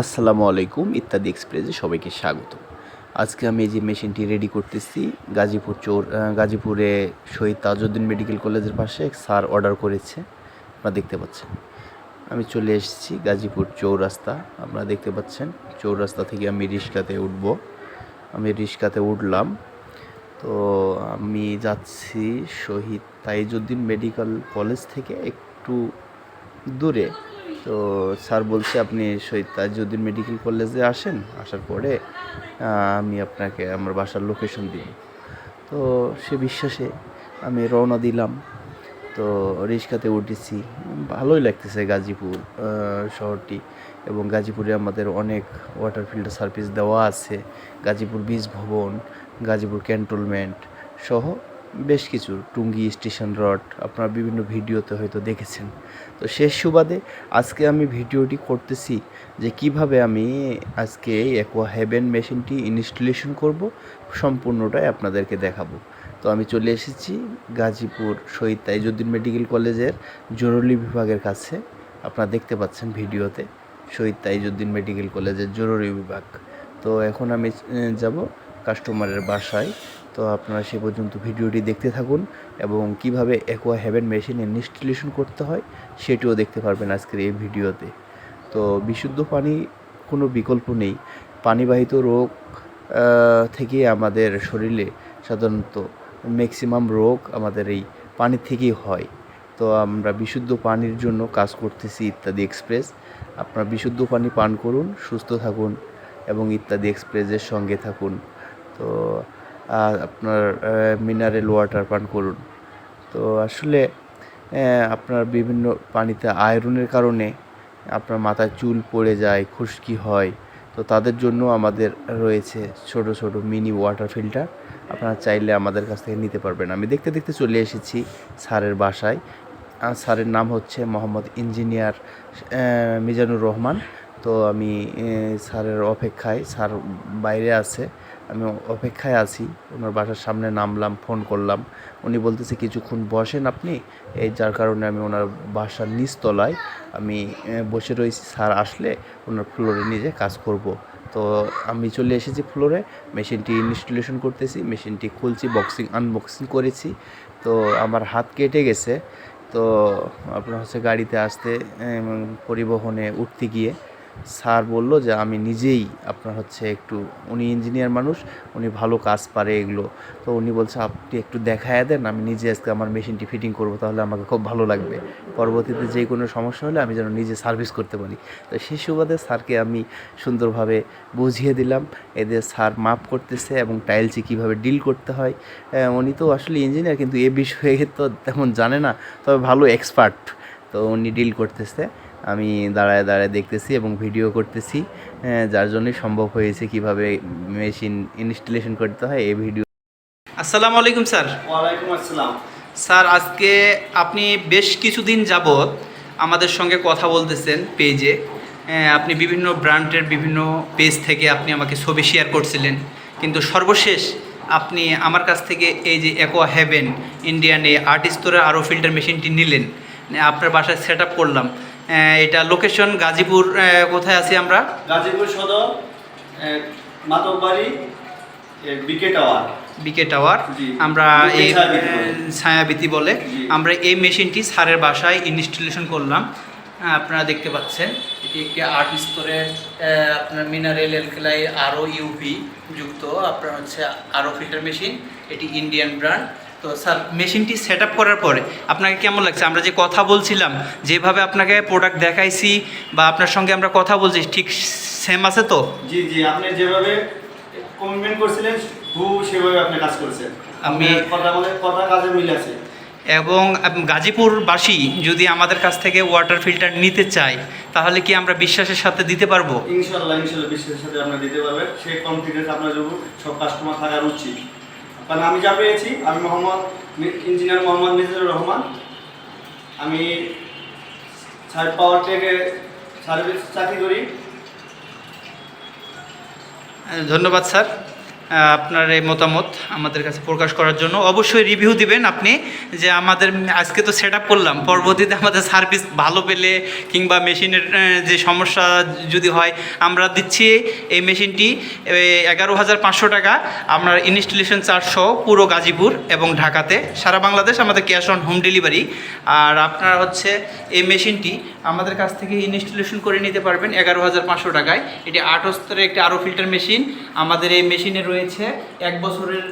আসসালামু আলাইকুম, ইত্যাদি এক্সপ্রেসে সবাইকে স্বাগত। আজকে আমি এই যে মেশিনটি রেডি করতেছি গাজীপুরে শহীদ তাজউদ্দিন মেডিকেল কলেজের পাশে এক স্যার অর্ডার করেছে, আপনারা দেখতে পাচ্ছেন। আমি চলে এসেছি গাজীপুর চৌরাস্তা, আপনারা দেখতে পাচ্ছেন। চৌরাস্তা থেকে আমি রিক্সাতে উঠলাম। তো আমি যাচ্ছি শহীদ তাজউদ্দিন মেডিকেল কলেজ থেকে একটু দূরে। তো স্যার বলছে আপনি শহীদ তাজউদ্দিন মেডিকেল কলেজে আসেন, আসার পরে আমি আপনাকে আমার বাসার লোকেশন দিব। তো সে বিশ্বাসে আমি রওনা দিলাম। তো রিক্সাতে উঠেছি, ভালোই লাগতেছে গাজীপুর শহরটি। এবং গাজীপুরে আমাদের অনেক ওয়াটার ফিল্টার সার্ভিস দেওয়া আছে। গাজীপুর বীজ ভবন, গাজীপুর ক্যান্টনমেন্ট সহ বেশ কিছু, টুঙ্গি স্টেশন রোড, আপনারা বিভিন্ন ভিডিওতে হয়তো দেখেছেন। তো শেষ সুবাদে আজকে আমি ভিডিওটি করতেছি যে কিভাবে আমি আজকে অ্যাকোয়া হেভেন মেশিনটি ইনস্টলেশন করব, সম্পূর্ণটাই আপনাদেরকে দেখাবো। তো আমি চলে এসেছি গাজীপুর শহীদ তাজউদ্দিন মেডিকেল কলেজের জরুরি বিভাগের কাছে। আপনারা দেখতে পাচ্ছেন ভিডিওতে শহীদ তাজউদ্দিন মেডিকেল কলেজের জরুরি বিভাগ। তো এখন আমি যাব কাস্টমারের বাসায়। তো আপনারা সে পর্যন্ত ভিডিওটি দেখতে থাকুন এবং কিভাবে অ্যাকোয়া হেভেন মেশিন ইনস্টলেশন করতে হয় সেটিও দেখতে পারবেন আজকের এই ভিডিওতে। তো বিশুদ্ধ পানি কোনো বিকল্প নেই। পানিবাহিত রোগ থেকে আমাদের শরীরে সাধারণত ম্যাক্সিমাম রোগ আমাদের এই পানি থেকেই হয়। তো আমরা বিশুদ্ধ পানির জন্য কাজ করতেছি ইত্যাদি এক্সপ্রেস। আপনারা বিশুদ্ধ পানি পান করুন, সুস্থ থাকুন এবং ইত্যাদি এক্সপ্রেসের সঙ্গে থাকুন। তো আপনার মিনারেল ওয়াটার পান করুন। তো আসলে আপনার বিভিন্ন পানিতে আয়রনের কারণে আপনার মাথায় চুল পড়ে যায়, খুশকি হয়। তো তাদের জন্য আমাদের রয়েছে ছোট ছোট মিনি ওয়াটার ফিল্টার, আপনারা চাইলে আমাদের কাছ থেকে নিতে পারবেন। আমি দেখতে দেখতে চলে এসেছি স্যারের বাসায়। স্যারের নাম হচ্ছে মোহাম্মদ ইঞ্জিনিয়ার মিজানুর রহমান। তো আমি স্যারের অপেক্ষায়, স্যার বাইরে আছে, আমি অপেক্ষায় আছি। ওনার বাসার সামনে নামলাম, ফোন করলাম। উনি বলতেছে কিছুক্ষণ বসেন আপনি, এই যার কারণে আমি ওনার বাসার নিচতলায় আমি বসে রয়েছি। স্যার আসলে ওনার ফ্লোরে নিজে কাজ করব। তো আমি চলে এসেছি ফ্লোরে, মেশিনটি ইনস্টলেশন করতেছি, মেশিনটি খুলছি, আনবক্সিং করেছি। তো আমার হাত কেটে গেছে। তো আপনার হচ্ছে গাড়িতে আসতে পরিবহনে উঠতে গিয়ে স্যার বলল যে আমি নিজেই আপনার হচ্ছে একটু, উনি ইঞ্জিনিয়ার মানুষ, উনি ভালো কাজ পারে এগুলো। তো উনি বলছে আপনি একটু দেখায় দেন, আমি নিজে আজকে আমার মেশিনটি ফিটিং করব, তাহলে আমাকে খুব ভালো লাগবে। পরবর্তীতে যে কোনো সমস্যা হলে আমি যেন নিজে সার্ভিস করতে পারি। তো সেই সুবাদে স্যারকে আমি সুন্দরভাবে বুঝিয়ে দিলাম। এদের স্যার মাপ করতেছে এবং টাইলসে কীভাবে ডিল করতে হয়। উনি তো আসলে ইঞ্জিনিয়ার, কিন্তু এ বিষয়ে তো তেমন জানে না, তবে ভালো এক্সপার্ট। তো উনি ডিল করতেছে, আমি দাঁড়ায় দাঁড়ায় দেখতেছি এবং ভিডিও করতেছি, যার জন্যই সম্ভব হয়েছে কিভাবে মেশিন ইনস্টলেশন করতে হয় এই ভিডিও। আসসালামু আলাইকুম স্যার। ওয়ালাইকুম আসসালাম। স্যার, আজকে আপনি বেশ কিছুদিন যাবৎ আমাদের সঙ্গে কথা বলতেছেন পেজে। আপনি বিভিন্ন ব্র্যান্ডের বিভিন্ন পেজ থেকে আপনি আমাকে ছবি শেয়ার করছিলেন, কিন্তু সর্বশেষ আপনি আমার কাছ থেকে এই যে অ্যাকোয়া হেভেন ইন্ডিয়ান এই আর্টিস্তোরের আরও ফিল্টার মেশিনটি নিলেন, আপনার বাসায় সেট আপ করলাম। এটা লোকেশন গাজীপুর, কোথায় আছি আমরা? গাজীপুর সদর, মাতকবাড়ি, বিকে টাওয়ার। বিকে টাওয়ার। আমরা এই ছায়াবীতি বলে আমরা এই মেশিনটি স্যারের বাসায় ইনস্টলেশন করলাম। আপনারা দেখতে পাচ্ছেন এটি একটি আর্ট স্তরের আপনার মিনারেল এলকেলাই আরও ইউভি যুক্ত আপনার হচ্ছে আরও ফিল্টার মেশিন। এটি ইন্ডিয়ান ব্র্যান্ড। তো স্যার, মেশিনটি সেট আপ করার পরে আপনাকে কেমন লাগছে? আমরা যে কথা বলছিলাম, যেভাবে আপনাকে প্রোডাক্ট দেখাইছি বা আপনার সঙ্গে আমরা কথা বলছি, ঠিক সেম আছে তো? জি জি, আপনি যেভাবে কমিটমেন্ট করছিলেন সেভাবে আপনি কাজ করছেন। আমি কথা কাজে মিল আছে। এবং গাজীপুরবাসী যদি আমাদের কাছ থেকে ওয়াটার ফিল্টার নিতে চায়, তাহলে কি আমরা বিশ্বাসের সাথে দিতে পারবো? ইনশাল্লাহ বিশ্বাসের সাথে আপনি দিতে পারবেন। সেই কনফিডেন্স আপনার জন্য সব কাস্টমার থাকার উচিত। কারণ আমি যা পেয়েছি, আমি ইঞ্জিনিয়ার মোহাম্মদ মিজানুর রহমান। আমি সাইড পাওয়ার টেকে সার্ভিস চাকরি করি। ধন্যবাদ স্যার। আপনার এই মতামত আমাদের কাছে প্রকাশ করার জন্য। অবশ্যই রিভিউ দিবেন আপনি, যে আমাদের আজকে তো সেট আপ করলাম, পরবর্তীতে আমাদের সার্ভিস ভালো পেলে কিংবা মেশিনের যে সমস্যা যদি হয়, আমরা দিচ্ছি এই মেশিনটি 11,500 টাকা, আপনার ইনস্টলেশন চার্জ সহ পুরো গাজীপুর এবং ঢাকাতে, সারা বাংলাদেশ আমাদের ক্যাশ অন হোম ডেলিভারি। আর আপনার হচ্ছে এই মেশিনটি আমাদের কাছ থেকে ইনস্টলেশন করে নিতে পারবেন 11,500 টাকায়। এটি 8 স্তরের একটি আরও ফিল্টার মেশিন। আমাদের এই মেশিনে রয়েছে 1 বছরের